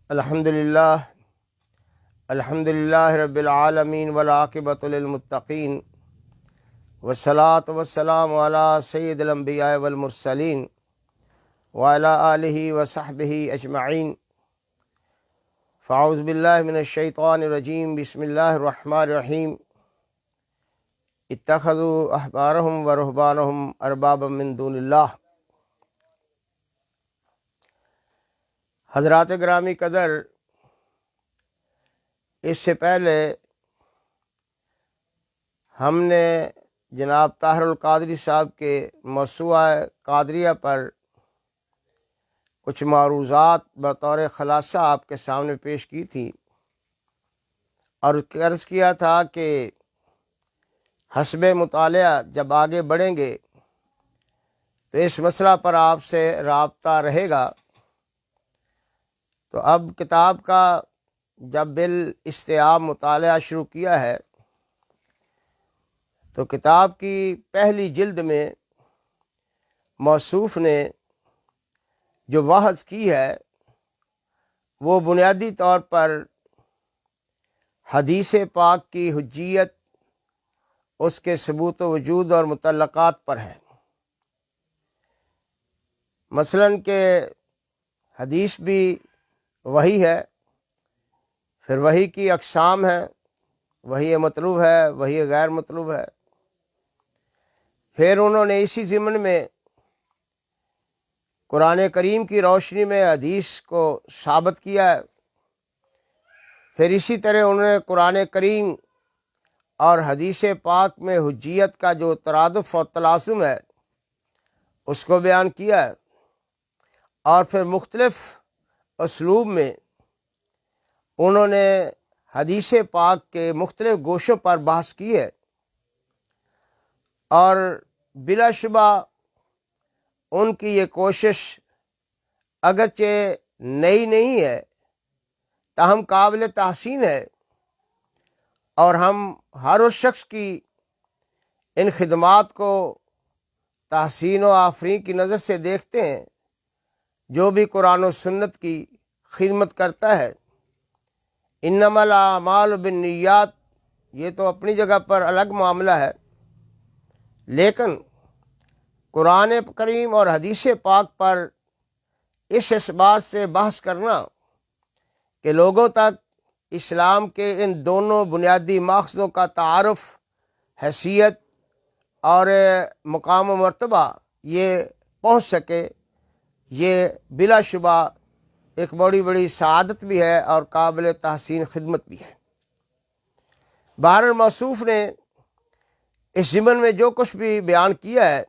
الحمدللہ رب العالمین والعاقبۃ للمتقین والصلاۃ والسلام علی سید الانبیاء والمرسلین وعلی آلہ وصحبہ اجمعین۔ فاعوذ باللہ من الشیطان الرجیم، بسم اللہ الرحمن الرحیم۔ اتخذوا احبارہم ورہبانہم اربابا من دون اللہ۔ حضرات گرامی قدر، اس سے پہلے ہم نے جناب طاہر القادری صاحب کے موسوعہ قادریہ پر کچھ معروضات بطور خلاصہ آپ کے سامنے پیش کی تھی، اور عرض کیا تھا کہ حسب مطالعہ جب آگے بڑھیں گے تو اس مسئلہ پر آپ سے رابطہ رہے گا۔ تو اب کتاب کا جب بالاستیعاب مطالعہ شروع کیا ہے تو کتاب کی پہلی جلد میں موصوف نے جو بحث کی ہے وہ بنیادی طور پر حدیث پاک کی حجیت، اس کے ثبوت و وجود اور متعلقات پر ہے۔ مثلاً کہ حدیث بھی وحی ہے، پھر وحی کی اقسام ہیں، وحی مطلوب ہے، وحی غیر مطلوب ہے۔ پھر انہوں نے اسی ضمن میں قرآن کریم کی روشنی میں حدیث کو ثابت کیا ہے۔ پھر اسی طرح انہوں نے قرآن کریم اور حدیث پاک میں حجیت کا جو ترادف اور تلازم ہے اس کو بیان کیا ہے، اور پھر مختلف اسلوب میں انہوں نے حدیث پاک کے مختلف گوشوں پر بحث کی ہے، اور بلا شبہ ان کی یہ کوشش اگرچہ نئی نہیں ہے تاہم قابل تحسین ہے، اور ہم ہر اس شخص کی ان خدمات کو تحسین و آفرین کی نظر سے دیکھتے ہیں جو بھی قرآن و سنت کی خدمت کرتا ہے۔ انما الاعمال بالنیات، یہ تو اپنی جگہ پر الگ معاملہ ہے، لیکن قرآن کریم اور حدیث پاک پر اس اعتبار سے بحث کرنا کہ لوگوں تک اسلام کے ان دونوں بنیادی ماخذوں کا تعارف، حیثیت اور مقام و مرتبہ یہ پہنچ سکے، یہ بلا شبہ ایک بڑی سعادت بھی ہے اور قابل تحسین خدمت بھی ہے۔ بہرحال موصوف نے اس ضمن میں جو کچھ بھی بیان کیا ہے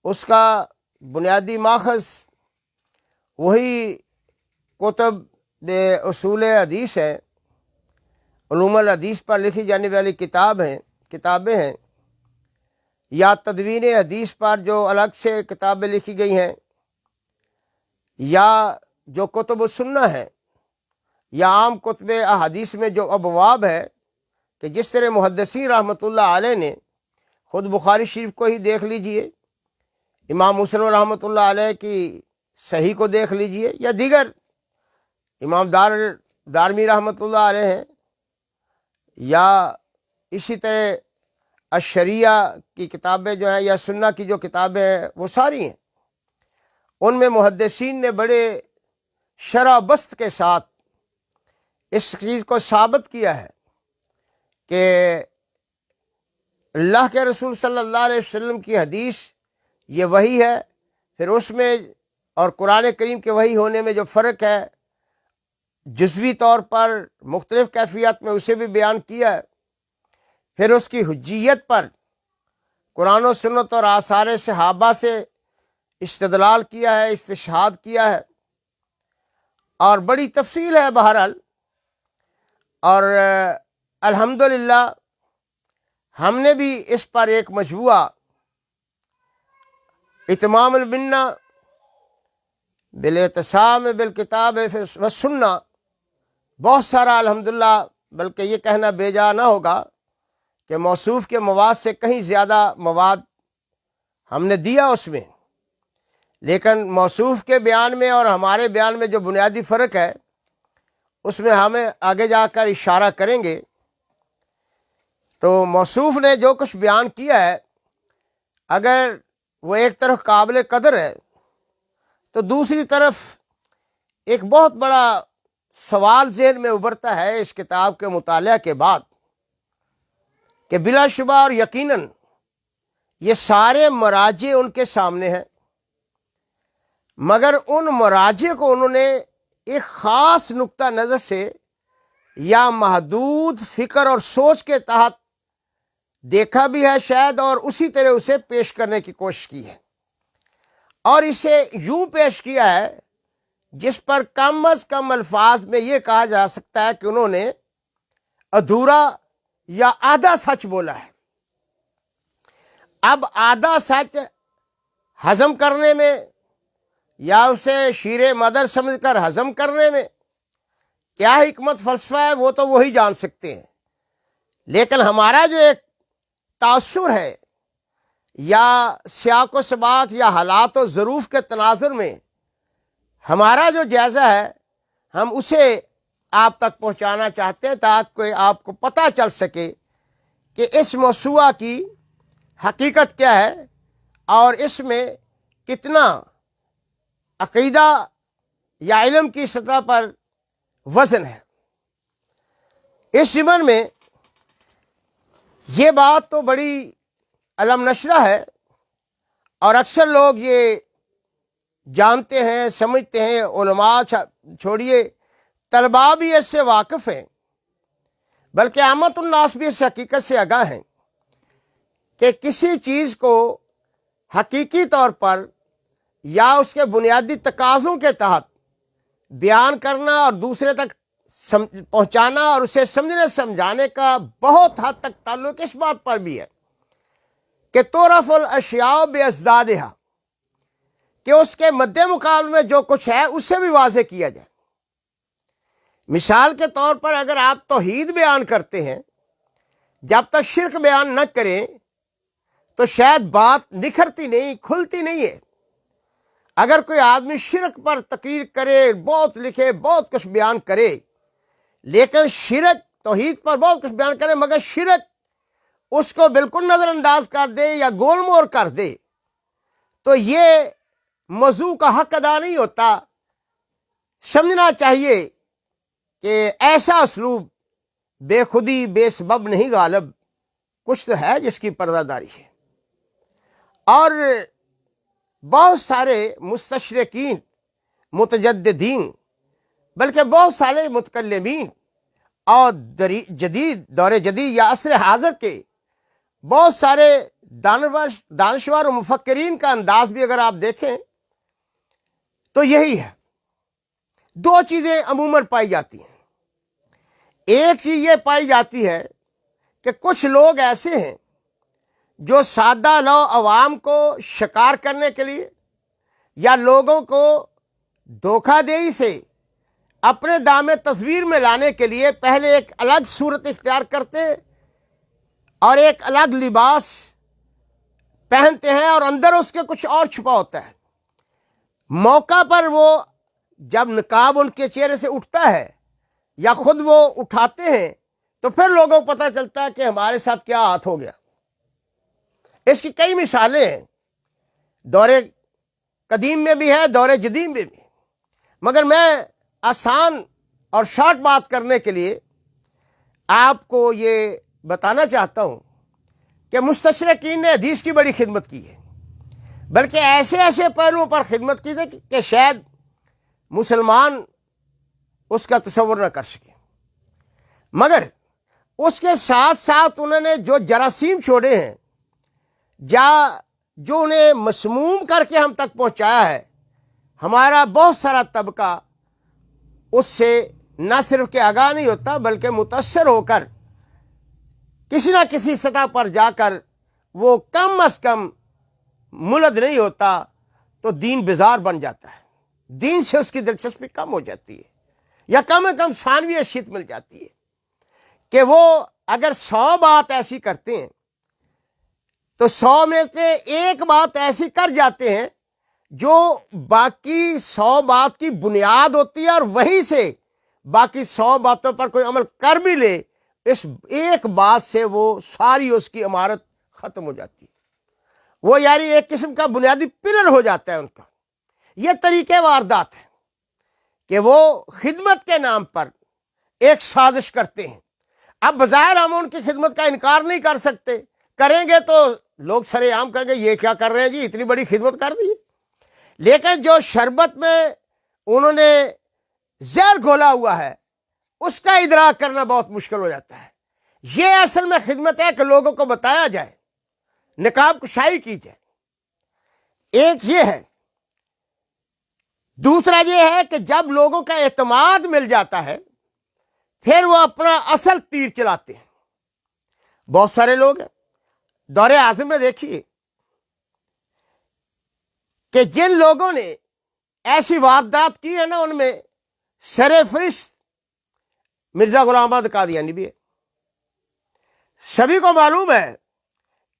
اس کا بنیادی ماخذ وہی کتب اصول حدیث ہے، علوم الحدیث پر لکھی جانے والی کتابیں ہیں، یا تدوین حدیث پر جو الگ سے کتابیں لکھی گئی ہیں، یا جو کتب السنہ ہے، یا عام کتب احادیث میں جو ابواب ہے، کہ جس طرح محدثین رحمۃ اللہ علیہ نے خود بخاری شریف کو ہی دیکھ لیجئے، امام مسلم رحمۃ اللہ علیہ کی صحیح کو دیکھ لیجئے، یا دیگر امام دارمی رحمۃ اللہ علیہ ہیں، یا اسی طرح الشریعہ کی کتابیں جو ہیں، یا سنہ کی جو کتابیں ہیں، وہ ساری ہیں۔ ان میں محدثین نے بڑے شرح بست کے ساتھ اس چیز کو ثابت کیا ہے کہ اللہ کے رسول صلی اللہ علیہ وسلم کی حدیث یہ وحی ہے، پھر اس میں اور قرآن کریم کے وحی ہونے میں جو فرق ہے جزوی طور پر مختلف کیفیات میں اسے بھی بیان کیا ہے۔ پھر اس کی حجیت پر قرآن و سنت اور آثار صحابہ سے استدلال کیا ہے، استشہاد کیا ہے، اور بڑی تفصیل ہے بہرحال۔ اور الحمدللہ ہم نے بھی اس پر ایک مجموعہ اتمام المنہ بالاعتصام بالکتاب والسنہ، بہت سارا الحمدللہ، بلکہ یہ کہنا بے جا نہ ہوگا کہ موصوف کے مواد سے کہیں زیادہ مواد ہم نے دیا اس میں، لیکن موصوف کے بیان میں اور ہمارے بیان میں جو بنیادی فرق ہے اس میں ہمیں آگے جا کر اشارہ کریں گے. تو موصوف نے جو کچھ بیان کیا ہے اگر وہ ایک طرف قابل قدر ہے تو دوسری طرف ایک بہت بڑا سوال ذہن میں ابھرتا ہے اس کتاب کے مطالعہ کے بعد کہ بلا شبہ اور یقیناً یہ سارے مراجع ان کے سامنے ہیں، مگر ان مراجع کو انہوں نے ایک خاص نقطہ نظر سے یا محدود فکر اور سوچ کے تحت دیکھا بھی ہے شاید، اور اسی طرح اسے پیش کرنے کی کوشش کی ہے، اور اسے یوں پیش کیا ہے جس پر کم از کم الفاظ میں یہ کہا جا سکتا ہے کہ انہوں نے ادھورا یا آدھا سچ بولا ہے. اب آدھا سچ ہضم کرنے میں یا اسے شیر مدر سمجھ کر ہضم کرنے میں کیا حکمت فلسفہ ہے وہ تو وہی جان سکتے ہیں، لیکن ہمارا جو ایک تاثر ہے یا سیاق و سباق یا حالات و ظروف کے تناظر میں ہمارا جو جائزہ ہے ہم اسے آپ تک پہنچانا چاہتے ہیں تاکہ آپ کو پتہ چل سکے کہ اس موضوع کی حقیقت کیا ہے اور اس میں کتنا عقیدہ یا علم کی سطح پر وزن ہے. اس ضمن میں یہ بات تو بڑی علم نشرہ ہے اور اکثر لوگ یہ جانتے ہیں سمجھتے ہیں، علماء چھوڑیے طلباء بھی اس سے واقف ہیں، بلکہ عامت الناس بھی اس حقیقت سے آگاہ ہیں کہ کسی چیز کو حقیقی طور پر یا اس کے بنیادی تقاضوں کے تحت بیان کرنا اور دوسرے تک پہنچانا اور اسے سمجھنے سمجھانے کا بہت حد تک تعلق اس بات پر بھی ہے کہ تعرف الاشیاء بازدادہا، کہ اس کے مد مقابل میں جو کچھ ہے اسے بھی واضح کیا جائے. مثال کے طور پر اگر آپ توحید بیان کرتے ہیں، جب تک شرک بیان نہ کریں تو شاید بات نکھرتی نہیں، کھلتی نہیں ہے. اگر کوئی آدمی شرک پر تقریر کرے، بہت لکھے، بہت کچھ بیان کرے، لیکن شرک توحید پر بہت کچھ بیان کرے مگر شرک اس کو بالکل نظر انداز کر دے یا گول مول کر دے تو یہ موضوع کا حق ادا نہیں ہوتا. سمجھنا چاہیے کہ ایسا اسلوب بے خودی بے سبب نہیں غالب، کچھ تو ہے جس کی پردہ داری ہے. اور بہت سارے مستشرقین، متجددین، بلکہ بہت سارے متکلمین اور دور جدید یا عصر حاضر کے بہت سارے دانشور و مفکرین کا انداز بھی اگر آپ دیکھیں تو یہی ہے. دو چیزیں عموماً پائی جاتی ہیں. ایک چیز یہ پائی جاتی ہے کہ کچھ لوگ ایسے ہیں جو سادہ لو عوام کو شکار کرنے کے لیے یا لوگوں کو دھوکہ دہی سے اپنے دام تصویر میں لانے کے لیے پہلے ایک الگ صورت اختیار کرتے اور ایک الگ لباس پہنتے ہیں اور اندر اس کے کچھ اور چھپا ہوتا ہے. موقع پر وہ جب نقاب ان کے چہرے سے اٹھتا ہے یا خود وہ اٹھاتے ہیں تو پھر لوگوں کو پتہ چلتا ہے کہ ہمارے ساتھ کیا ہاتھ ہو گیا. اس کی کئی مثالیں ہیں، دور قدیم میں بھی ہے، دور جدید میں بھی. مگر میں آسان اور شارٹ بات کرنے کے لیے آپ کو یہ بتانا چاہتا ہوں کہ مستشرقین نے حدیث کی بڑی خدمت کی ہے، بلکہ ایسے ایسے پہلوؤں پر خدمت کی تھی کہ شاید مسلمان اس کا تصور نہ کر سکے. مگر اس کے ساتھ ساتھ انہوں نے جو جراثیم چھوڑے ہیں یا جو انہیں مسموم کر کے ہم تک پہنچایا ہے، ہمارا بہت سارا طبقہ اس سے نہ صرف کہ آگاہ نہیں ہوتا بلکہ متاثر ہو کر کسی نہ کسی سطح پر جا کر وہ کم از کم ملد نہیں ہوتا تو دین بیزار بن جاتا ہے. دین سے اس کی دلچسپی کم ہو جاتی ہے یا کم از کم ثانوی حیثیت مل جاتی ہے کہ وہ اگر 100 بات ایسی کرتے ہیں تو 100 میں سے ایک بات ایسی کر جاتے ہیں جو باقی 100 بات کی بنیاد ہوتی ہے اور وہیں سے باقی 100 باتوں پر کوئی عمل کر بھی لے، اس ایک بات سے وہ ساری اس کی عمارت ختم ہو جاتی ہے، وہ یعنی ایک قسم کا بنیادی پلر ہو جاتا ہے ان کا۔ یہ طریقے واردات ہے کہ وہ خدمت کے نام پر ایک سازش کرتے ہیں۔ اب بظاہر ہم ان کی خدمت کا انکار نہیں کر سکتے، کریں گے تو لوگ سرے عام کریں گے یہ کیا کر رہے ہیں جی، اتنی بڑی خدمت کر دی۔ لیکن جو شربت میں انہوں نے زہر گھولا ہوا ہے اس کا ادراک کرنا بہت مشکل ہو جاتا ہے۔ یہ اصل میں خدمت ہے کہ لوگوں کو بتایا جائے، نقاب کشائی کی جائے، ایک یہ ہے۔ دوسرا یہ ہے کہ جب لوگوں کا اعتماد مل جاتا ہے پھر وہ اپنا اصل تیر چلاتے ہیں۔ بہت سارے لوگ ہیں، دور اعظم میں دیکھیے کہ جن لوگوں نے ایسی واردات کی ہے نا، ان میں سر فہرست مرزا غلام احمد قادیانی بھی ہے۔ سبھی کو معلوم ہے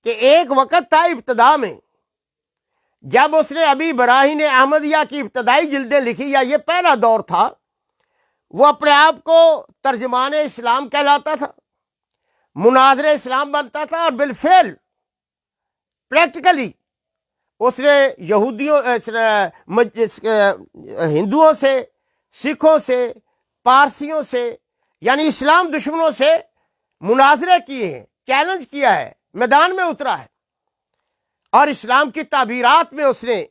کہ ایک وقت تھا ابتدا میں جب اس نے ابھی براہین احمدیہ کی ابتدائی جلدیں لکھی، یا یہ پہلا دور تھا، وہ اپنے آپ کو ترجمان اسلام کہلاتا تھا، مناظر اسلام بنتا تھا، اور بالفعل پریکٹیکلی اس نے یہودیوں ہندوؤں سے، سکھوں سے، پارسیوں سے، یعنی اسلام دشمنوں سے مناظرے کیے ہیں، چیلنج کیا ہے، میدان میں اترا ہے، اور اسلام کی تعبیرات میں اس نے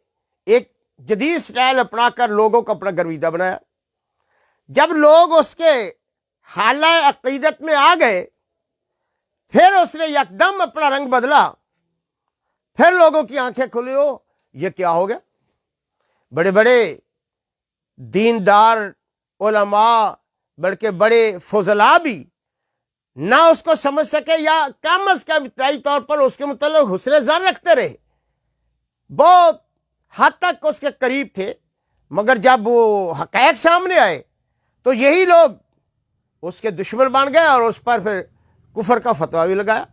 ایک جدید سٹائل اپنا کر لوگوں کو اپنا گرویدہ بنایا۔ جب لوگ اس کے حالہ عقیدت میں آ گئے پھر اس نے یکدم اپنا رنگ بدلا، پھر لوگوں کی آنکھیں کھلی، ہو یہ کیا ہو گیا؟ بڑے بڑے دیندار علماء بلکہ بڑے فضلاء بھی نہ اس کو سمجھ سکے، یا کم از کم ابتدائی طور پر اس کے متعلق حسن ظن رکھتے رہے، بہت حد تک اس کے قریب تھے، مگر جب وہ حقائق سامنے آئے تو یہی لوگ اس کے دشمن بن گئے اور اس پر پھر کفر کا فتویٰ بھی لگایا۔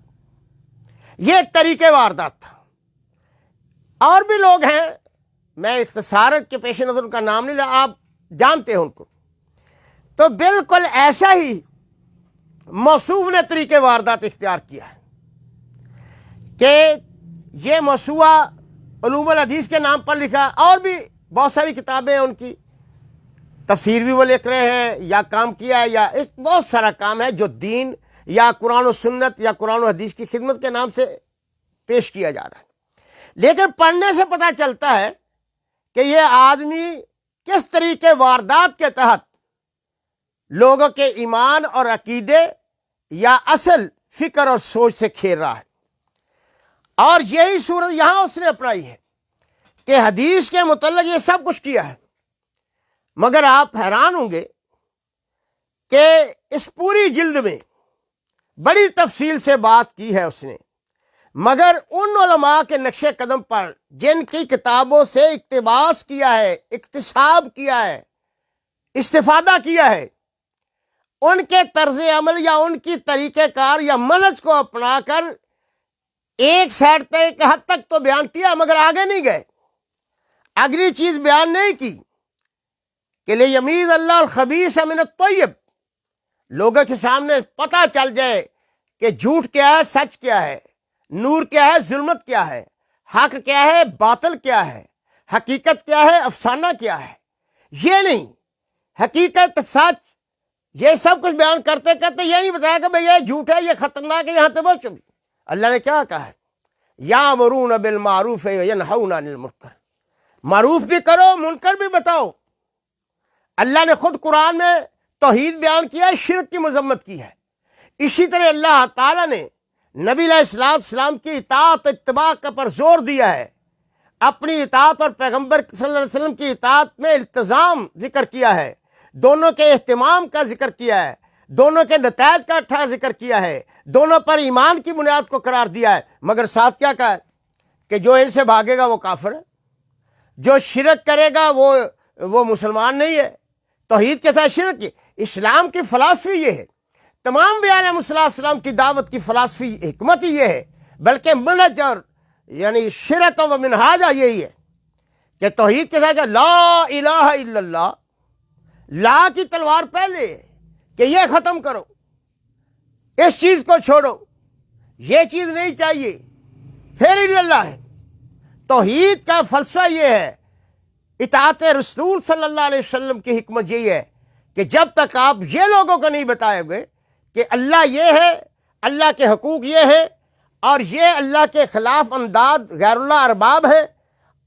یہ ایک طریقے واردات تھا۔ اور بھی لوگ ہیں، میں اختصار کے پیش نظر ان کا نام نہیں لیا، آپ جانتے ہیں ان کو۔ تو بالکل ایسا ہی موصوف نے طریقے واردات اختیار کیا ہے کہ یہ موسوعہ علوم الحدیث کے نام پر لکھا، اور بھی بہت ساری کتابیں ہیں ان کی، تفسیر بھی وہ لکھ رہے ہیں یا کام کیا ہے، یا ایک بہت سارا کام ہے جو دین یا قرآن و سنت یا قرآن و حدیث کی خدمت کے نام سے پیش کیا جا رہا ہے۔ لیکن پڑھنے سے پتہ چلتا ہے کہ یہ آدمی کس طریقے واردات کے تحت لوگوں کے ایمان اور عقیدے یا اصل فکر اور سوچ سے کھیل رہا ہے۔ اور یہی صورت یہاں اس نے اپنائی ہے کہ حدیث کے متعلق یہ سب کچھ کیا ہے، مگر آپ حیران ہوں گے کہ اس پوری جلد میں بڑی تفصیل سے بات کی ہے اس نے، مگر ان علماء کے نقش قدم پر جن کی کتابوں سے اقتباس کیا ہے، اکتساب کیا ہے، استفادہ کیا ہے، ان کے طرز عمل یا ان کی طریقہ کار یا منہج کو اپنا کر ایک سائڈ تک ایک حد تک تو بیان کیا، مگر آگے نہیں گئے، اگلی چیز بیان نہیں کی کہ لیمیز اللہ الخبیث من الطیب، لوگوں کے سامنے پتہ چل جائے کہ جھوٹ کیا ہے، سچ کیا ہے، نور کیا ہے، ظلمت کیا ہے، حق کیا ہے، باطل کیا ہے، حقیقت کیا ہے، افسانہ کیا ہے۔ یہ نہیں، حقیقت، سچ، یہ سب کچھ بیان کرتے کرتے یہ نہیں بتایا کہ بھئی یہ جھوٹ ہے، یہ خطرناک ہے، یہاں تک چلی۔ اللہ نے کیا کہا ہے؟ یامرون بالمعروف وینہون عن المنکر، معروف بھی کرو، منکر بھی بتاؤ۔ اللہ نے خود قرآن میں توحید بیان کیا ہے، شرک کی مذمت کی ہے۔ اسی طرح اللہ تعالیٰ نے نبی علیہ السلام کی اطاعت و اتباع پر زور دیا ہے، اپنی اطاعت اور پیغمبر صلی اللہ علیہ وسلم کی اطاعت میں التزام ذکر کیا ہے، دونوں کے اہتمام کا ذکر کیا ہے، دونوں کے نتائج کا اٹھا ذکر کیا ہے، دونوں پر ایمان کی بنیاد کو قرار دیا ہے، مگر ساتھ کیا کہا ہے کہ جو ان سے بھاگے گا وہ کافر ہے، جو شرک کرے گا وہ مسلمان نہیں ہے۔ توحید کے ساتھ شرک کی، اسلام کی فلسفی یہ ہے، تمام بیان صلی اللہ علیہ وسلم کی دعوت کی فلسفی حکمت ہی یہ ہے، بلکہ منہج اور یعنی شرط و منہاجہ یہی ہے کہ توحید کے ساتھ لا الہ الا اللہ، لا کی تلوار پہلے ہے کہ یہ ختم کرو، اس چیز کو چھوڑو، یہ چیز نہیں چاہیے، پھر اللہ ہے۔ توحید کا فلسفہ یہ ہے، اطاعت رسول صلی اللہ علیہ وسلم کی حکمت یہی ہے کہ جب تک آپ یہ لوگوں کو نہیں بتائے گے کہ اللہ یہ ہے، اللہ کے حقوق یہ ہے، اور یہ اللہ کے خلاف انداد غیر اللہ ارباب ہے،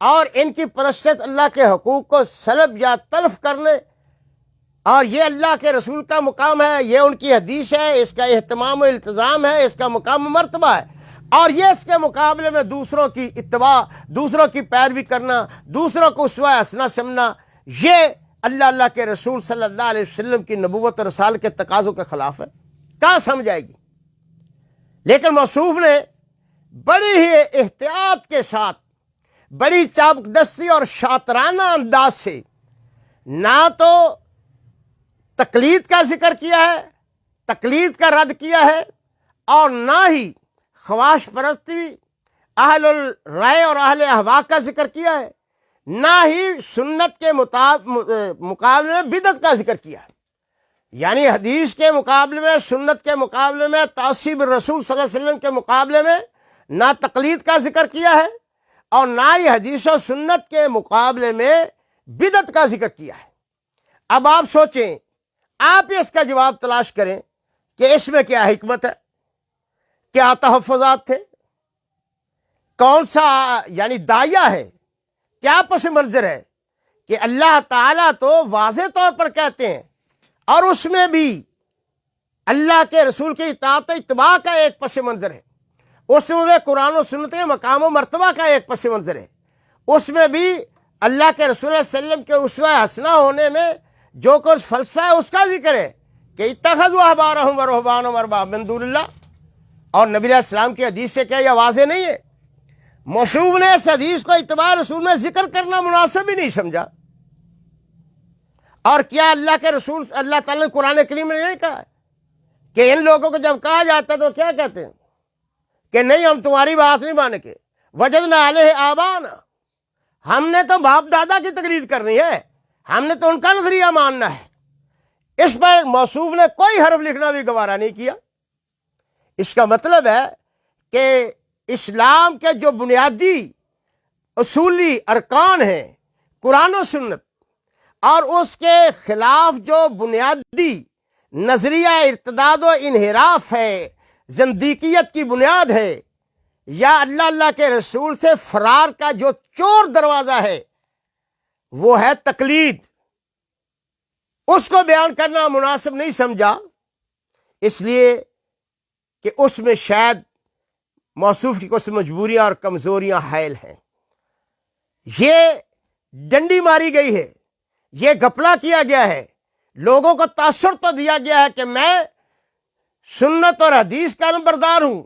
اور ان کی پرست اللہ کے حقوق کو سلب یا تلف کرنے، اور یہ اللہ کے رسول کا مقام ہے، یہ ان کی حدیث ہے، اس کا اہتمام و التزام ہے، اس کا مقام و مرتبہ ہے، اور یہ اس کے مقابلے میں دوسروں کی اتباع، دوسروں کی پیروی کرنا، دوسروں کو اسوہ حسنہ سمجھنا، یہ اللہ کے رسول صلی اللہ علیہ وسلم کی نبوت اور رسالت کے تقاضوں کے خلاف ہے۔ کہاں سمجھ آئے گی؟ لیکن موصوف نے بڑی ہی احتیاط کے ساتھ، بڑی چابک دستی اور شاطرانہ انداز سے نہ تو تقلید کا ذکر کیا ہے، تقلید کا رد کیا ہے، اور نہ ہی خواہش پرستی، اہل الرائے اور اہل اہوا کا ذکر کیا ہے، نہ ہی سنت کے مقابلے میں بدعت کا ذکر کیا ہے۔ یعنی حدیث کے مقابلے میں، سنت کے مقابلے میں، تعصیب الرسول صلی اللہ علیہ وسلم کے مقابلے میں نہ تقلید کا ذکر کیا ہے، اور نہ ہی حدیث و سنت کے مقابلے میں بدعت کا ذکر کیا ہے۔ اب آپ سوچیں، آپ اس کا جواب تلاش کریں کہ اس میں کیا حکمت ہے، کیا تحفظات تھے، کون سا یعنی داعیہ ہے، کیا پس منظر ہے کہ اللہ تعالیٰ تو واضح طور پر کہتے ہیں، اور اس میں بھی اللہ کے رسول کی اطاعت و اتباع کا ایک پس منظر ہے، اس میں قرآن و سنت کے مقام و مرتبہ کا ایک پس منظر ہے، اس میں بھی اللہ کے رسول صلی اللہ علیہ وسلم کے اسوہ حسنہ ہونے میں جو کچھ فلسفہ ہے اس کا ذکر ہے کہ اتخذوا احبارهم ورهبانهم اربابا من دون اللہ، اور نبی علیہ السلام کی حدیث سے کیا یہ واضح نہیں ہے؟ موصوف نے اس حدیث کو اتباع رسول میں ذکر کرنا مناسب ہی نہیں سمجھا۔ اور کیا اللہ کے رسول اللہ تعالیٰ نے قرآن کریم میں نہیں کہا کہ ان لوگوں کو جب کہا جاتا ہے تو کیا کہتے ہیں کہ نہیں ہم تمہاری بات نہیں مانیں گے، وجدنا علیہ آبانا، ہم نے تو باپ دادا کی تقلید کرنی ہے، ہم نے تو ان کا نظریہ ماننا ہے۔ اس پر موصوف نے کوئی حرف لکھنا بھی گوارا نہیں کیا۔ اس کا مطلب ہے کہ اسلام کے جو بنیادی اصولی ارکان ہیں قرآن و سنت، اور اس کے خلاف جو بنیادی نظریہ ارتداد و انحراف ہے، زندیقیت کی بنیاد ہے، یا اللہ کے رسول سے فرار کا جو چور دروازہ ہے وہ ہے تقلید، اس کو بیان کرنا مناسب نہیں سمجھا، اس لیے کہ اس میں شاید موصوف کی کچھ مجبوریاں اور کمزوریاں حائل ہیں۔ یہ ڈنڈی ماری گئی ہے، یہ گھپلا کیا گیا ہے، لوگوں کو تاثر تو دیا گیا ہے کہ میں سنت اور حدیث کا نمبردار ہوں،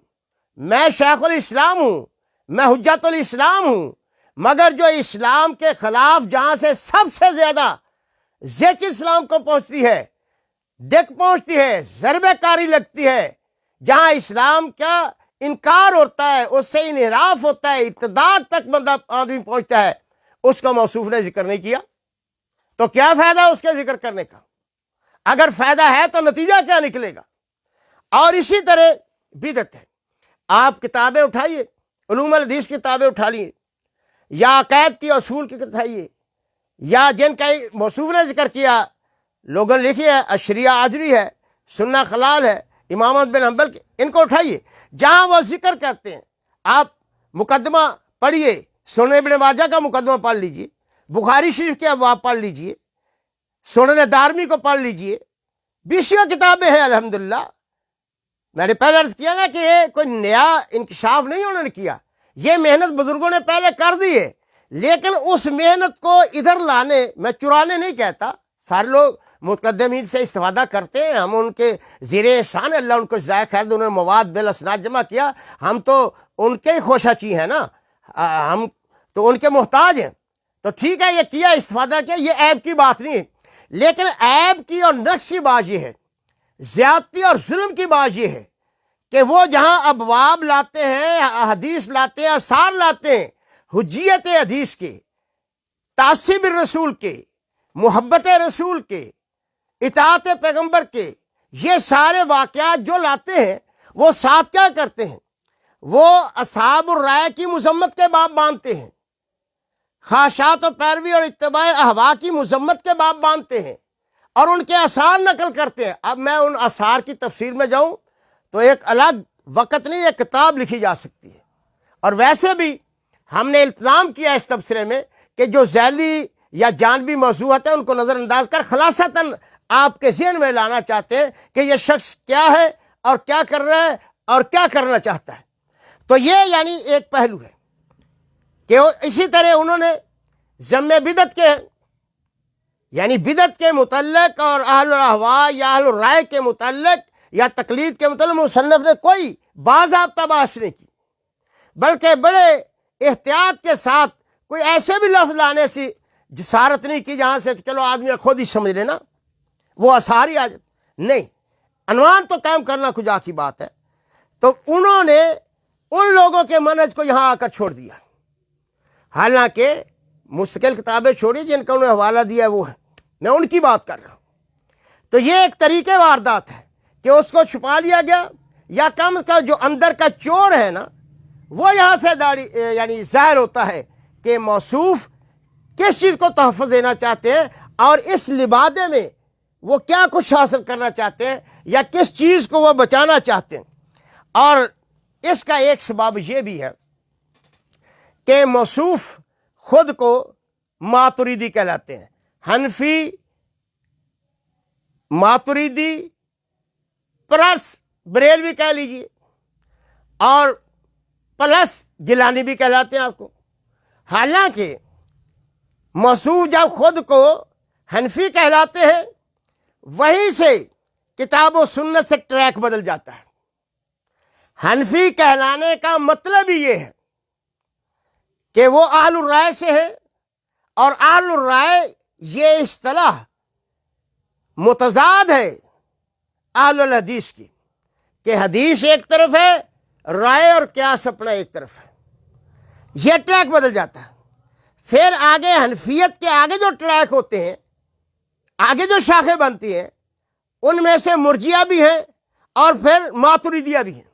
میں شیخ الاسلام ہوں، میں حجت الاسلام ہوں، مگر جو اسلام کے خلاف جہاں سے سب سے زیادہ زچ اسلام کو پہنچتی ہے، دک پہنچتی ہے، ضربہ کاری لگتی ہے، جہاں اسلام کا انکار ہوتا ہے، اس سے انحراف ہوتا ہے، ارتداد تک بندہ آدمی پہنچتا ہے، اس کا موصوف نے ذکر نہیں کیا۔ تو کیا فائدہ اس کے ذکر کرنے کا؟ اگر فائدہ ہے تو نتیجہ کیا نکلے گا؟ اور اسی طرح بدعت ہے۔ آپ کتابیں اٹھائیے، علوم الحدیث کی کتابیں اٹھا لیے، یا عقائد کی اصول کی اٹھائیے، یا جن کا موصوف نے ذکر کیا، لوگوں نے لکھی ہے، اشریہ آجری ہے، سنہ خلال ہے، امام احمد بن حنبل کے، ان کو اٹھائیے، جہاں وہ ذکر کرتے ہیں۔ آپ مقدمہ پڑھیے، سنن ابن ماجہ کا مقدمہ پڑھ لیجئے، بخاری شریف کے ابواب پڑھ لیجئے، سنن دارمی کو پڑھ لیجئے، بیسیوں کتابیں ہیں الحمدللہ۔ میں نے پہلے عرض کیا نا کہ یہ کوئی نیا انکشاف نہیں انہوں نے کیا، یہ محنت بزرگوں نے پہلے کر دی ہے، لیکن اس محنت کو ادھر لانے، میں چرانے نہیں کہتا، سارے لوگ متقدمین سے استفادہ کرتے ہیں، ہم ان کے زیر احسان، اللہ ان کو جزائے خیر دے، انہوں نے مواد بالاسناد جمع کیا، ہم تو ان کے ہی خوشاچی ہیں نا، ہم تو ان کے محتاج ہیں، تو ٹھیک ہے، یہ کیا، استفادہ کیا، یہ عیب کی بات نہیں ہے، لیکن عیب کی اور نقص کی بات یہ ہے، زیادتی اور ظلم کی بات یہ ہے کہ وہ جہاں ابواب لاتے ہیں، حدیث لاتے ہیں، آثار لاتے ہیں، حجیت حدیث کے، تعصیب الرسول کے، محبت رسول کے، اطاعت پیغمبر کے یہ سارے واقعات جو لاتے ہیں وہ ساتھ کیا کرتے ہیں؟ وہ اصحاب الرائے کی مذمت کے باب باندھتے ہیں، خواہشات و پیروی اور اتباع اہوا کی مذمت کے باب باندھتے ہیں اور ان کے آثار نقل کرتے ہیں۔ اب میں ان آثار کی تفسیر میں جاؤں تو ایک الگ وقت نہیں، ایک کتاب لکھی جا سکتی ہے۔ اور ویسے بھی ہم نے التزام کیا اس تبصرے میں کہ جو ذیلی یا جانبی موضوعات ہیں ان کو نظر انداز کر خلاصتاً آپ کے ذہن میں لانا چاہتے ہیں کہ یہ شخص کیا ہے اور کیا کر رہا ہے اور کیا کرنا چاہتا ہے۔ تو یہ یعنی ایک پہلو ہے کہ اسی طرح انہوں نے ذم بدعت کے یعنی بدعت کے متعلق اور اہل الاہواء یا اہل الرائے کے متعلق یا تقلید کے متعلق مصنف نے کوئی باضابطہ بحث نہیں کی، بلکہ بڑے احتیاط کے ساتھ کوئی ایسے بھی لفظ لانے سے جسارت نہیں کی جہاں سے چلو آدمی خود ہی سمجھ لینا وہ آثار ہی آ جائے، نہیں، عنوان تو قائم کرنا کجا کی بات ہے۔ تو انہوں نے ان لوگوں کے منہج کو یہاں آ کر چھوڑ دیا، حالانکہ مستقل کتابیں چھوڑی جن کا انہوں نے حوالہ دیا وہ ہے، میں ان کی بات کر رہا ہوں۔ تو یہ ایک طریقے واردات ہے کہ اس کو چھپا لیا گیا، یا کم کا جو اندر کا چور ہے نا وہ یہاں سے یعنی ظاہر ہوتا ہے کہ موصوف کس چیز کو تحفظ دینا چاہتے ہیں اور اس لبادے میں وہ کیا کچھ حاصل کرنا چاہتے ہیں یا کس چیز کو وہ بچانا چاہتے ہیں۔ اور اس کا ایک سبب یہ بھی ہے کہ موصوف خود کو ماتریدی کہلاتے ہیں، حنفی، ماتریدی پلس بریلوی کہہ لیجیے، اور پلس گیلانی بھی کہلاتے ہیں آپ کو۔ حالانکہ موصوف جب خود کو حنفی کہلاتے ہیں وہیں سے کتاب و سنت سے ٹریک بدل جاتا ہے۔ حنفی کہلانے کا مطلب ہی یہ ہے کہ وہ اہل الرائے سے ہے، اور اہل الرائے یہ اصطلاح متضاد ہے اہل الحدیث کی، کہ حدیث ایک طرف ہے، رائے اور قیاس اپنا ایک طرف ہے، یہ ٹریک بدل جاتا ہے۔ پھر آگے حنفیت کے آگے جو ٹریک ہوتے ہیں، آگے جو شاخیں بنتی ہیں، ان میں سے مرجیہ بھی ہیں اور پھر ماتریدیہ بھی ہیں۔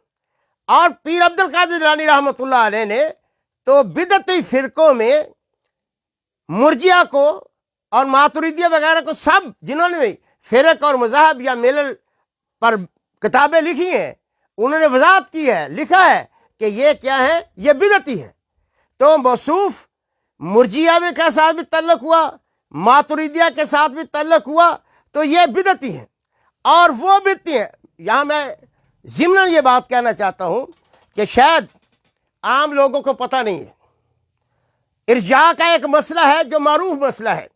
اور پیر عبد القادر جیلانی رحمۃ اللہ علیہ نے تو بدعتی فرقوں میں مرجیہ کو اور ماتریدیہ وغیرہ کو سب جنہوں نے فرق اور مذاہب یا ملل پر کتابیں لکھی ہیں انہوں نے وضاحت کی ہے، لکھا ہے کہ یہ کیا ہے، یہ بدعتی ہے۔ تو موصوف مرجیہ کے ساتھ بھی تعلق ہوا، ماتریدیہ کے ساتھ بھی تعلق ہوا، تو یہ بدعتی ہیں اور وہ بدعتی ہیں۔ یہاں میں ضمن یہ بات کہنا چاہتا ہوں کہ شاید عام لوگوں کو پتہ نہیں ہے، ارجاء کا ایک مسئلہ ہے جو معروف مسئلہ ہے،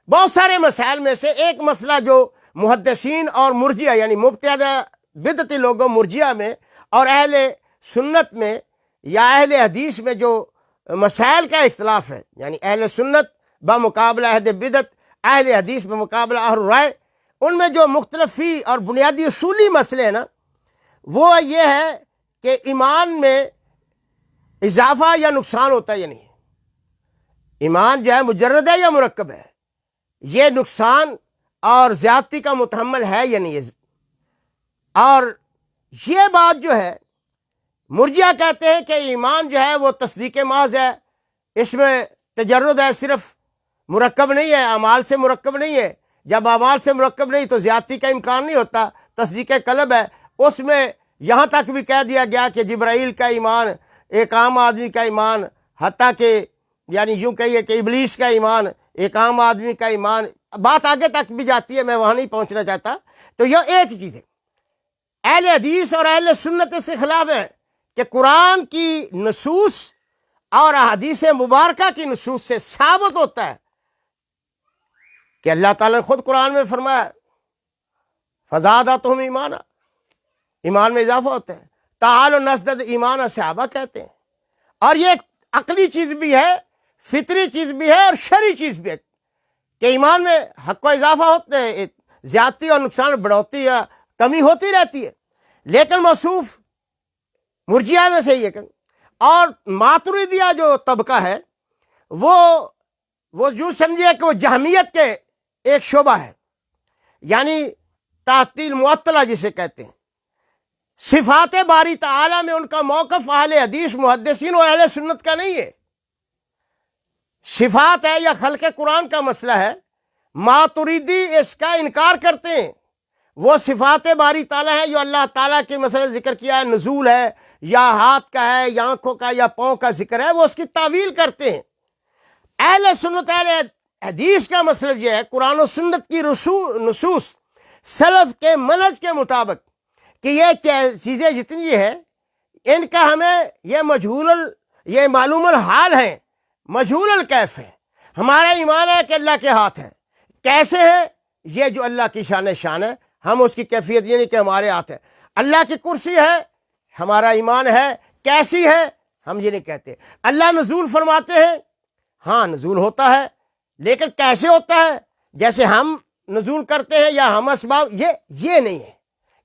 بہت سارے مسائل میں سے ایک مسئلہ جو محدثین اور مرجیہ یعنی مبتدع بدعتی لوگوں مرجیہ میں اور اہل سنت میں یا اہل حدیث میں جو مسائل کا اختلاف ہے، یعنی اہل سنت بمقابلہ اہل بدعت، اہل حدیث بمقابلہ اہل رائے، ان میں جو مختلفی اور بنیادی اصولی مسئلے ہیں نا وہ یہ ہے کہ ایمان میں اضافہ یا نقصان ہوتا ہے یا نہیں، ایمان جو ہے مجرد ہے یا مرکب ہے، یہ نقصان اور زیادتی کا متحمل ہے یا نہیں۔ اور یہ بات جو ہے مرجیہ کہتے ہیں کہ ایمان جو ہے وہ تصدیق محض ہے، اس میں تجرد ہے، صرف مرکب نہیں ہے، اعمال سے مرکب نہیں ہے، جب اعمال سے مرکب نہیں تو زیادتی کا امکان نہیں ہوتا، تصدیق قلب ہے۔ اس میں یہاں تک بھی کہہ دیا گیا کہ جبرائیل کا ایمان، ایک عام آدمی کا ایمان، حتیٰ کہ یعنی یوں کہیے کہ ابلیس کا ایمان، ایک عام آدمی کا ایمان، بات آگے تک بھی جاتی ہے، میں وہاں نہیں پہنچنا چاہتا۔ تو یہ ایک چیز ہے، اہل حدیث اور اہل سنت سے خلاف ہے کہ قرآن کی نصوص اور احادیث مبارکہ کی نصوص سے ثابت ہوتا ہے کہ اللہ تعالیٰ نے خود قرآن میں فرمایا فزادتہم ایمانا، ایمان میں اضافہ ہوتا ہے، تعالوا نزدد ایمان صحابہ کہتے ہیں۔ اور یہ ایک عقلی چیز بھی ہے، فطری چیز بھی ہے اور شرعی چیز بھی ہے کہ ایمان میں حق و اضافہ ہوتے ہیں، زیادتی اور نقصان بڑھوتی یا کمی ہوتی رہتی ہے۔ لیکن موصوف مرجیہ میں سے یہ کہ اور ماتریدیہ جو طبقہ ہے وہ یوں سمجھیے کہ وہ جہمیت کے ایک شعبہ ہے، یعنی تعطیل معطلہ جسے کہتے ہیں، صفات باری تعالیٰ میں ان کا موقف اہل حدیث محدثین اور اہل سنت کا نہیں ہے۔ صفات ہے یا خلق قرآن کا مسئلہ ہے، ماتریدی اس کا انکار کرتے ہیں۔ وہ صفات باری تعالیٰ ہے جو اللہ تعالیٰ کے مسئلہ ذکر کیا ہے، نزول ہے یا ہاتھ کا ہے یا آنکھوں کا یا پاؤں کا ذکر ہے، وہ اس کی تعویل کرتے ہیں۔ اہل سنت اہل حدیث کا مطلب یہ ہے قرآن و سنت کی نصوص سلف کے منہج کے مطابق کہ یہ چیزیں جتنی ہیں ان کا ہمیں یہ معلوم الحال ہے، مجہول الکیف ہے۔ ہمارا ایمان ہے کہ اللہ کے ہاتھ ہے، کیسے ہے یہ جو اللہ کی شان ہے، ہم اس کی کیفیت یہ نہیں کہ ہمارے ہاتھ ہے۔ اللہ کی کرسی ہے، ہمارا ایمان ہے، کیسی ہے ہم یہ نہیں کہتے۔ اللہ نزول فرماتے ہیں، ہاں نزول ہوتا ہے، لیکن کیسے ہوتا ہے جیسے ہم نزول کرتے ہیں یا ہم اسباب، یہ نہیں ہے۔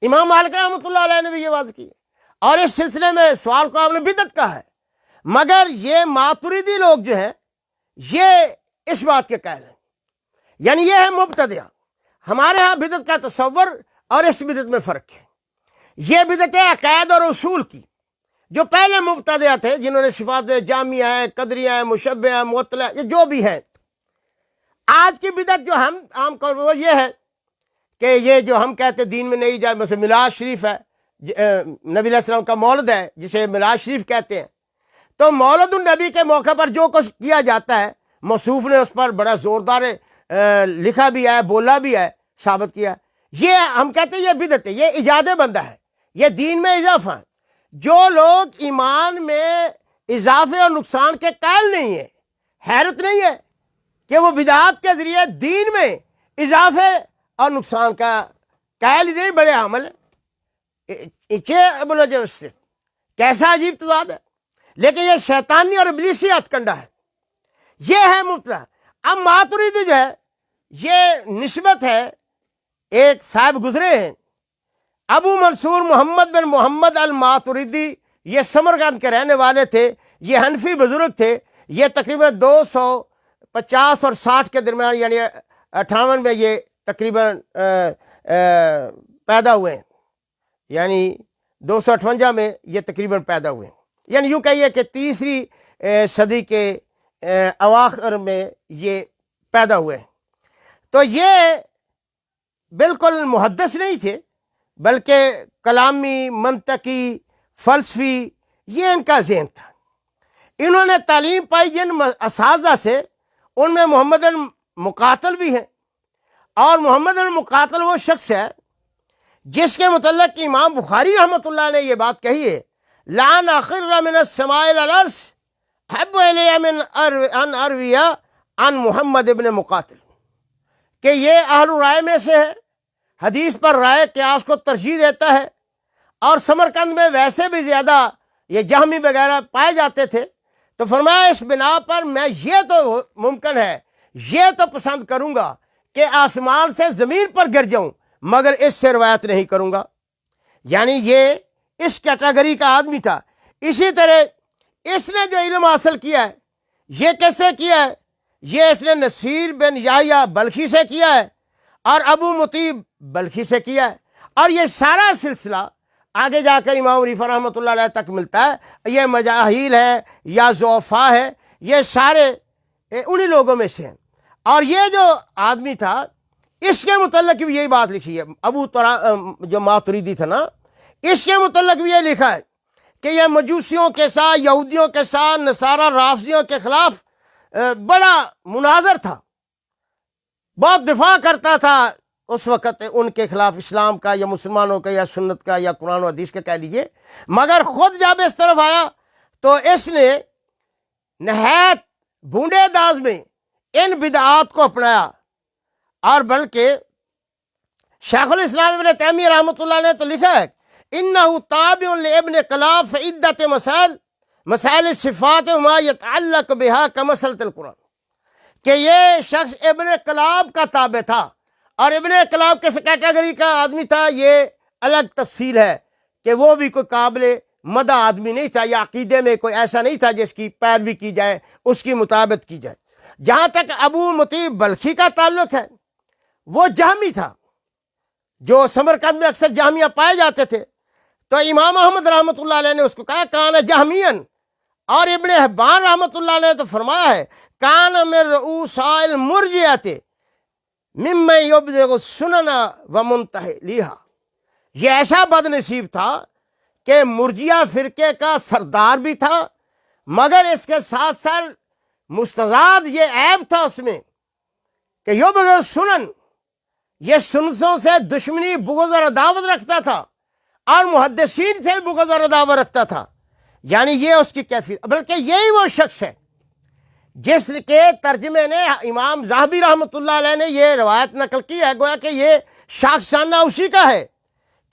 امام مالک رحمۃ اللہ علیہ نے بھی یہ بات کی ہے، اور اس سلسلے میں سوال کو آپ نے بدعت کہا ہے، مگر یہ ماتریدی لوگ جو ہیں یہ اس بات کے قائل ہیں، یعنی یہ ہے مبتدعہ۔ ہمارے ہاں بدعت کا تصور اور اس بدعت میں فرق ہے۔ یہ بدعت ہے عقائد اور اصول کی، جو پہلے مبتدعہ تھے جنہوں نے صفات جامعہ ہے، قدریہ ہے، مشبہ ہے، معطلہ یہ جو بھی ہے۔ آج کی بدعت جو ہم عام طور پر وہ یہ ہے کہ یہ جو ہم کہتے دین میں نہیں جائے، مثلا میلاد شریف ہے، نبی علیہ السلام کا مولد ہے جسے میلاد شریف کہتے ہیں، تو مولد النبی کے موقع پر جو کچھ کیا جاتا ہے، موصوف نے اس پر بڑا زوردار لکھا بھی ہے، بولا بھی ہے، ثابت کیا، یہ ہم کہتے ہیں یہ بدعت ہے، یہ ایجاد بندہ ہے، یہ دین میں اضافہ ہے۔ جو لوگ ایمان میں اضافے اور نقصان کے قائل نہیں ہیں، حیرت نہیں ہے کہ وہ بدعات کے ذریعے دین میں اضافے اور نقصان کا قائل ہی نہیں، بڑے عمل کیسا عجیب تضاد ہے، لیکن یہ شیطانی اور ابلیسی ہتھ کنڈا ہے، یہ ہے مبتدع۔ اب ماتریدی جو ہے یہ نسبت ہے، ایک صاحب گزرے ہیں ابو منصور محمد بن محمد الماتریدی، یہ سمرقند کے رہنے والے تھے، یہ حنفی بزرگ تھے، یہ تقریباً 250 اور 60 کے درمیان یعنی 58 میں یہ تقریباً پیدا ہوئے ہیں، یعنی 258 میں یہ تقریباً پیدا ہوئے ہیں، یعنی یوں کہیے کہ تیسری صدی کے اواخر میں یہ پیدا ہوئے ہیں۔ تو یہ بالکل محدث نہیں تھے، بلکہ کلامی، منطقی، فلسفی یہ ان کا ذہن تھا۔ انہوں نے تعلیم پائی جن اساتذہ سے، ان میں محمد المقاتل بھی ہیں، اور محمد المقاتل وہ شخص ہے جس کے متعلق امام بخاری رحمۃ اللہ نے یہ بات کہی ہے، لَأَنْ أَخِرَّ مِنَ السَّمَاءِ إِلَى الْأَرْضِ أَحَبُّ إِلَيَّ مِنْ أَنْ أَرْوِيَ عَنْ محمد ابن مقاتل، کہ یہ اہل رائے میں سے ہے، حدیث پر رائے قیاس کو ترجیح دیتا ہے، اور سمرقند میں ویسے بھی زیادہ یہ جہمی وغیرہ پائے جاتے تھے، تو فرمایا اس بنا پر میں یہ تو ممکن ہے، یہ تو پسند کروں گا کہ آسمان سے زمین پر گر جاؤں، مگر اس سے روایت نہیں کروں گا۔ یعنی یہ اس کیٹیگری کا آدمی تھا۔ اسی طرح اس نے جو علم حاصل کیا ہے یہ کیسے کیا ہے؟ یہ اس نے نصیر بن یحییٰ بلخی سے کیا ہے اور ابو مطیع بلخی سے کیا ہے، اور یہ سارا سلسلہ آگے جا کر امام ریفہ رحمۃ اللہ علیہ تک ملتا ہے۔ یہ مجاہیل ہے یا ضعفاء ہے، یہ سارے انہی لوگوں میں سے ہیں۔ اور یہ جو آدمی تھا اس کے متعلق بھی یہی بات لکھی ہے، جو ماتریدی تھا نا، اس کے متعلق بھی یہ لکھا ہے کہ یہ مجوسیوں کے ساتھ، یہودیوں کے ساتھ، نصارہ رافضیوں کے خلاف بڑا مناظر تھا، بہت دفاع کرتا تھا اس وقت ان کے خلاف، اسلام کا یا مسلمانوں کا یا سنت کا یا قرآن و حدیث کا کہہ لیجئے، مگر خود جب اس طرف آیا تو اس نے نہایت بھونڈے انداز میں ان بدعات کو اپنایا، اور بلکہ شیخ الاسلام ابن تیمیہ رحمۃ اللہ نے تو لکھا ہے انہ تابع لابن کلاب فی عدۃ مسائل الصفات وما یتعلق بها کمسألۃ القرآن، کہ یہ شخص ابن کلاب کا تابع تھا، اور ابن کلاب کس کیٹیگری کا آدمی تھا یہ الگ تفصیل ہے کہ وہ بھی کوئی قابل مدح آدمی نہیں تھا، یا عقیدے میں کوئی ایسا نہیں تھا جس کی پیروی کی جائے، اس کی مطابقت کی جائے۔ جہاں تک ابو مطیع بلخی کا تعلق ہے وہ جہمی تھا، جو سمرقند میں اکثر جہمیہ پائے جاتے تھے، تو امام احمد رحمۃ اللہ علیہ نے اس کو کہا کان جہمین، اور ابن حبان رحمۃ اللہ علیہ نے تو فرمایا ہے کان من رؤوس المرجئۃ ممن یبدغ السنن ومنتہلیھا، یہ ایسا بد نصیب تھا کہ مرجیہ فرقے کا سردار بھی تھا، مگر اس کے ساتھ ساتھ مستضاد یہ عیب تھا اس میں کہ یبغض السنن، یہ سنتوں سے دشمنی، بغض اور عداوت رکھتا تھا، اور محدثین سے بغض اور عداوت رکھتا تھا۔ یعنی یہ اس کی کیفیت، بلکہ یہی وہ شخص ہے جس کے ترجمے نے امام ذہبی رحمۃ اللہ علیہ نے یہ روایت نقل کی ہے، گویا کہ یہ شاخسانہ اسی کا ہے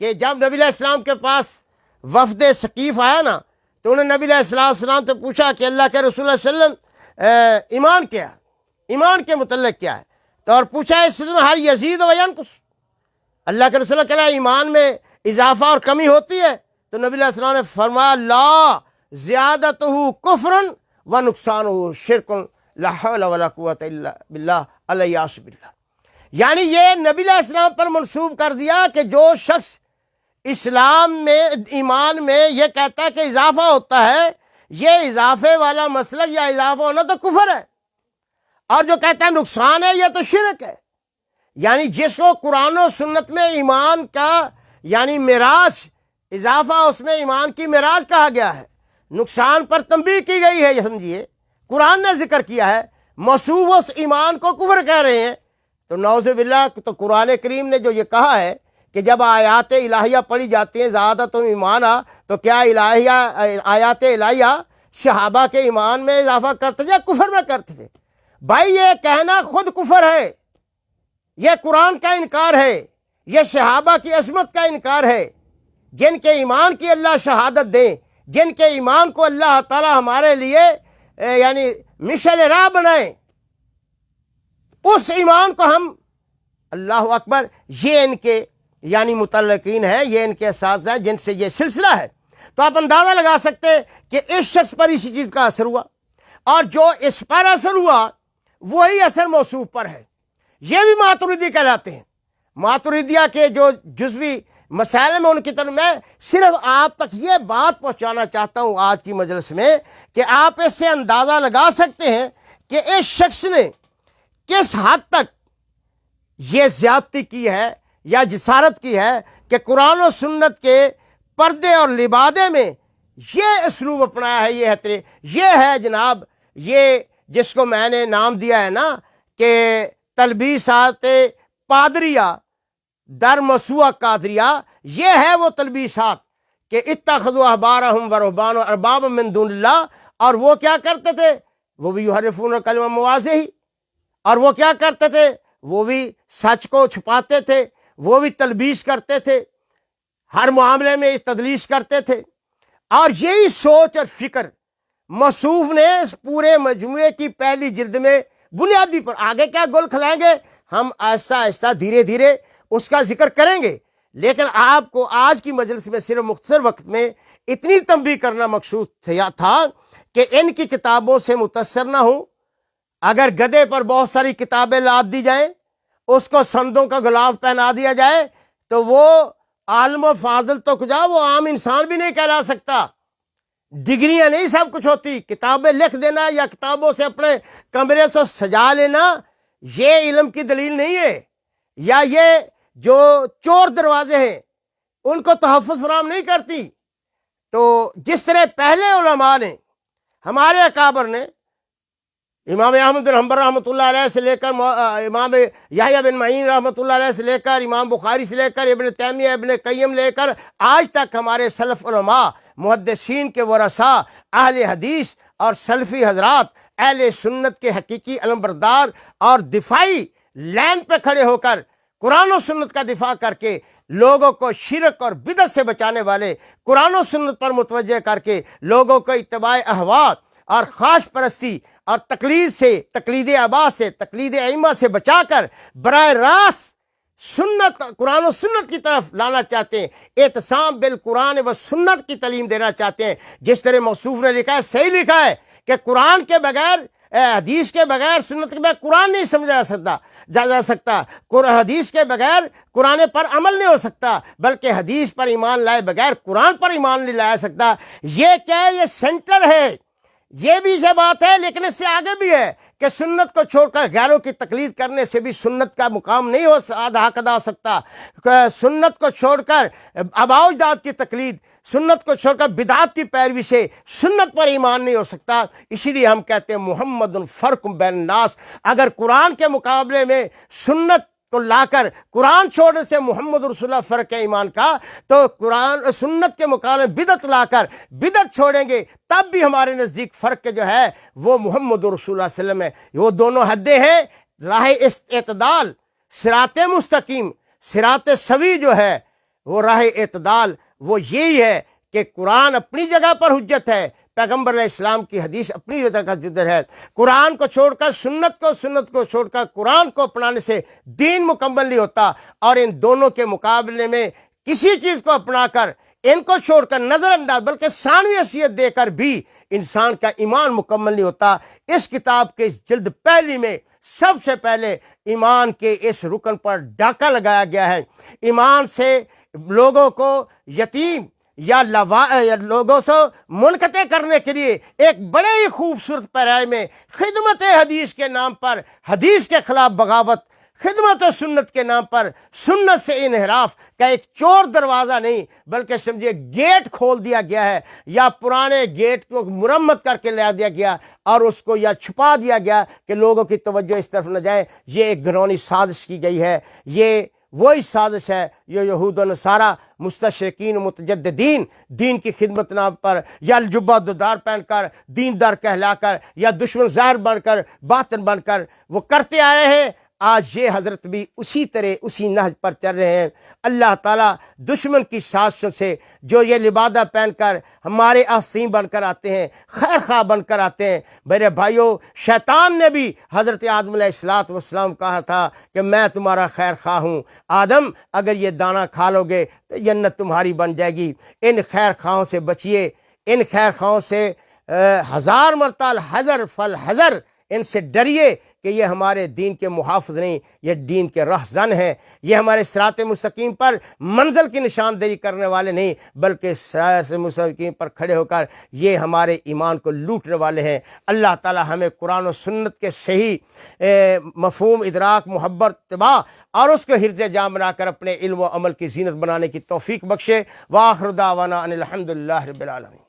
کہ جب نبی علیہ السلام کے پاس وفد ثقیف آیا نا، تو انہوں نے نبی علیہ السلام سے پوچھا کہ اللہ کے رسول صلی اللہ علیہ وسلم ایمان کیا ہے، ایمان کے متعلق کیا ہے، تو اور پوچھا اس میں ہر یزید و ینقص، اللہ کے رسول کہ ایمان میں اضافہ اور کمی ہوتی ہے؟ تو نبی علیہ السلام نے فرمایا لا زیادتہ کفر و نقصانہ شرک لا حول ولا قوۃ الا باللہ الیاس باللہ۔ یعنی یہ نبی علیہ السلام پر منسوب کر دیا کہ جو شخص اسلام میں، ایمان میں یہ کہتا ہے کہ اضافہ ہوتا ہے، یہ اضافے والا مسلک یا اضافہ ہونا تو کفر ہے، اور جو کہتا ہے نقصان ہے یہ تو شرک ہے۔ یعنی جس کو قرآن و سنت میں ایمان کا یعنی معراج، اضافہ اس میں ایمان کی معراج کہا گیا ہے، نقصان پر تنبیہ کی گئی ہے، یہ سمجھیے قرآن نے ذکر کیا ہے، موصوف اس ایمان کو کفر کہہ رہے ہیں، تو نعوذ باللہ۔ تو قرآن کریم نے جو یہ کہا ہے کہ جب آیات الہیہ پڑھی جاتی ہیں زیادتم ایمانا، تو کیا آیات الہیہ صحابہ کے ایمان میں اضافہ کرتے تھے یا کفر میں کرتے تھے؟ بھائی یہ کہنا خود کفر ہے، یہ قرآن کا انکار ہے، یہ صحابہ کی عظمت کا انکار ہے، جن کے ایمان کی اللہ شہادت دیں، جن کے ایمان کو اللہ تعالی ہمارے لیے یعنی مشعل راہ بنائیں، اس ایمان کو ہم، اللہ اکبر، یہ ان کے یعنی متعلقین ہیں، یہ ان کے اساتذہ ہیں جن سے یہ سلسلہ ہے۔ تو آپ اندازہ لگا سکتے ہیں کہ اس شخص پر اسی چیز کا اثر ہوا، اور جو اس پر اثر ہوا وہی اثر موصوف پر ہے۔ یہ بھی ماتریدی کہلاتے ہیں۔ ماتریدیہ کے جو جزوی مسائل میں ان کی طرف، میں صرف آپ تک یہ بات پہنچانا چاہتا ہوں آج کی مجلس میں کہ آپ اس سے اندازہ لگا سکتے ہیں کہ اس شخص نے کس حد تک یہ زیادتی کی ہے یا جسارت کی ہے کہ قرآن و سنت کے پردے اور لبادے میں یہ اسلوب اپنایا ہے۔ یہ ہے جناب، یہ جس کو میں نے نام دیا ہے نا کہ تلبیسات پادریہ در مسوع قادریہ، یہ ہے وہ تلبیسات کہ اتخذوا احبارهم ورهبانهم اربابا من دون اللہ، اور وہ کیا کرتے تھے؟ وہ بھی یحرفون الکلم مواضعہ، اور وہ کیا کرتے تھے؟ وہ بھی سچ کو چھپاتے تھے، وہ بھی تلبیس کرتے تھے، ہر معاملے میں تدلیس کرتے تھے۔ اور یہی سوچ اور فکر موصوف نے اس پورے مجموعے کی پہلی جلد میں بنیادی پر، آگے کیا گل کھلائیں گے ہم آہستہ آہستہ دھیرے دھیرے اس کا ذکر کریں گے، لیکن آپ کو آج کی مجلس میں صرف مختصر وقت میں اتنی تنبیہ کرنا مقصود تھا کہ ان کی کتابوں سے متاثر نہ ہوں۔ اگر گدھے پر بہت ساری کتابیں لاد دی جائیں، اس کو سندوں کا غلاف پہنا دیا جائے، تو وہ عالم و فاضل تو کجا، وہ عام انسان بھی نہیں کہلا سکتا۔ ڈگریاں نہیں سب کچھ ہوتی، کتابیں لکھ دینا یا کتابوں سے اپنے کمرے سے سجا لینا یہ علم کی دلیل نہیں ہے، یا یہ جو چور دروازے ہیں ان کو تحفظ فراہم نہیں کرتی۔ تو جس طرح پہلے علماء نے، ہمارے اکابر نے، امام احمد بن حنبل رحمۃ اللہ علیہ سے لے کر امام یحییٰ بن معین رحمۃ اللہ علیہ سے لے کر امام بخاری سے لے کر ابن تیمیہ، ابن قیم لے کر آج تک ہمارے سلف علماء، محدثین کے ورثاء، اہل حدیث اور سلفی حضرات، اہل سنت کے حقیقی علمبردار اور دفاعی لین پہ کھڑے ہو کر قرآن و سنت کا دفاع کر کے لوگوں کو شرک اور بدعت سے بچانے والے، قرآن و سنت پر متوجہ کر کے لوگوں کو اتباع اہواء اور خواہش پرستی اور تقلید سے، تقلید آباء سے، تقلید ائمہ سے بچا کر براہ راست سنت، قرآن و سنت کی طرف لانا چاہتے ہیں، اعتصام بالقرآن و سنت کی تعلیم دینا چاہتے ہیں۔ جس طرح موصوف نے لکھا ہے، صحیح لکھا ہے کہ قرآن کے بغیر حدیث کے بغیر، سنت کے بغیر قرآن نہیں سمجھا جا سکتا۔ حدیث کے بغیر قرآن پر عمل نہیں ہو سکتا، بلکہ حدیث پر ایمان لائے بغیر قرآن پر ایمان نہیں لایا سکتا۔ یہ کیا ہے؟ یہ سینٹر ہے، یہ بھی یہ بات ہے، لیکن اس سے آگے بھی ہے کہ سنت کو چھوڑ کر غیروں کی تقلید کرنے سے بھی سنت کا مقام نہیں حق ادا ہو سکتا۔ سنت کو چھوڑ کر آباء و اجداد کی تقلید، سنت کو چھوڑ کر بدعات کی پیروی سے سنت پر ایمان نہیں ہو سکتا۔ اسی لیے ہم کہتے ہیں محمد فرق بین الناس۔ اگر قرآن کے مقابلے میں سنت کو لا کر قرآن چھوڑنے سے محمد رسول اللہ فرق ہے ایمان کا، تو قرآن سنت کے مقابلے میں بدعت لا کر بدعت چھوڑیں گے تب بھی ہمارے نزدیک فرق جو ہے وہ محمد رسول اللہ صلی اللہ علیہ وسلم ہے۔ وہ دونوں حدیں ہیں، راہ اعتدال، صراط مستقیم، صراط سوی جو ہے وہ راہ اعتدال، وہ یہی ہے کہ قرآن اپنی جگہ پر حجت ہے، پیغمبر علیہ السلام کی حدیث اپنی جگہ کا حجت ہے۔ قرآن کو چھوڑ کر سنت کو چھوڑ کر قرآن کو اپنانے سے دین مکمل نہیں ہوتا، اور ان دونوں کے مقابلے میں کسی چیز کو اپنا کر، ان کو چھوڑ کر نظر انداز بلکہ ثانوی حیثیت دے کر بھی انسان کا ایمان مکمل نہیں ہوتا۔ اس کتاب کے اس جلد پہلی میں سب سے پہلے ایمان کے اس رکن پر ڈاکہ لگایا گیا ہے۔ ایمان سے لوگوں کو یتیم یا لوگوں سے منقطع کرنے کے لیے ایک بڑے ہی خوبصورت پیرائے میں خدمت حدیث کے نام پر حدیث کے خلاف بغاوت، خدمت و سنت کے نام پر سنت سے انحراف کا ایک چور دروازہ نہیں بلکہ سمجھے گیٹ کھول دیا گیا ہے، یا پرانے گیٹ کو مرمت کر کے لا دیا گیا اور اس کو یا چھپا دیا گیا کہ لوگوں کی توجہ اس طرف نہ جائے۔ یہ ایک گھرونی سازش کی گئی ہے، یہ وہی سازش ہے جو یہود و نصارہ مستشرقین و متجددین دین کی خدمت نام پر یا الجبہ دودار پہن کر دیندار کہلا کر یا دشمن ظاہر بن کر باطن بن کر وہ کرتے آئے ہیں۔ آج یہ حضرت بھی اسی طرح اسی نہج پر چل رہے ہیں۔ اللہ تعالیٰ دشمن کی سازشوں سے جو یہ لبادہ پہن کر ہمارے آستین بن کر آتے ہیں، خیر خواہ بن کر آتے ہیں، میرے بھائیوں، شیطان نے بھی حضرت آدم علیہ السلام کہا تھا کہ میں تمہارا خیر خواہ ہوں، آدم اگر یہ دانہ کھا لو گے تو جنت تمہاری بن جائے گی۔ ان خیر خواہوں سے بچیے، ان خیر خواہوں سے ہزار مرتبہ الحذر فالحذر، ان سے ڈریے کہ یہ ہمارے دین کے محافظ نہیں، یہ دین کے رہزن ہیں، یہ ہمارے صراط مستقیم پر منزل کی نشاندہی کرنے والے نہیں بلکہ صراط مستقیم پر کھڑے ہو کر یہ ہمارے ایمان کو لوٹنے والے ہیں۔ اللہ تعالی ہمیں قرآن و سنت کے صحیح مفہوم، ادراک، محبت، اتباع اور اس کو حرز جام بنا کر اپنے علم و عمل کی زینت بنانے کی توفیق بخشے۔ وآخر دعوانا ان الحمد للہ رب العالمین۔